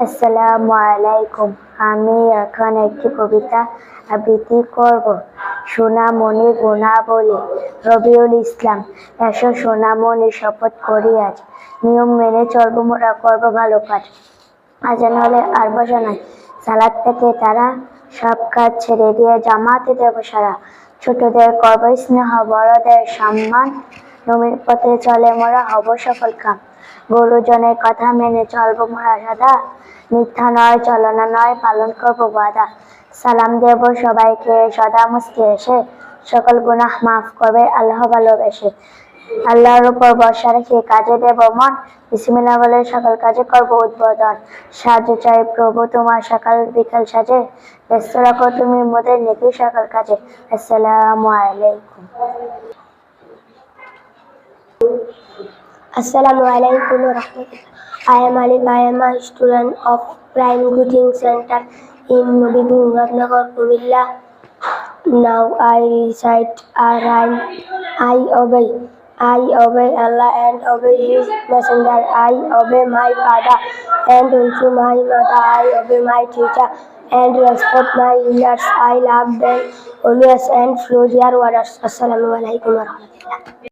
আসসালামু আলাইকুম। আমি এখন একটি কবিতা আবৃত্তি করব। সোনামণি গুণাবলী। রবিউল ইসলাম। এসো সোনামণি, শপথ করি আজ, নিয়ম মেনে চলবো মোরা, করবো ভালো কাজ। আজান হলে আর বসা নাই, সালাদ পেতে তারা, সব কাজ ছেড়ে দিয়ে জামাতে দেব সারা। ছোটদের করবো স্নেহ, বড়দের সম্মান, নবীর পথে চলে মোরা, হব সফল কাম। গুরুজনের কথা মেনে চলবো মোরা সদা, মিথ্যা নয়, চলনা নয়, পালন করবো ওয়াদা। সালাম দেব সবাইকে সদা মুস্কি এসে, সকল গুনাহ মাফ করবে আল্লাহ ভালোবেসে। আল্লাহর উপর ভরসা রেখে কাজে দেব মন, বিসমিল্লাহ বলে সকল কাজে করবো উদ্বোধন। সাহায্য চাই প্রভু তোমার সকাল বিকাল সাজে, ব্যস্ত রাখো তুমি মোদের নেকি সকল কাজে। আসসালামু আলাইকুম। Assalamu alaikum warahmatullah. I am Alif. I am a student of Prime Coaching Center in Mubin Nagar, Kumilla. Now I recite a rhyme. I obey Allah and obey His messenger. I obey my father and also my mother. I obey my teacher and respect my elders. I love them always and follow their orders. Assalamu alaikum warahmatullah.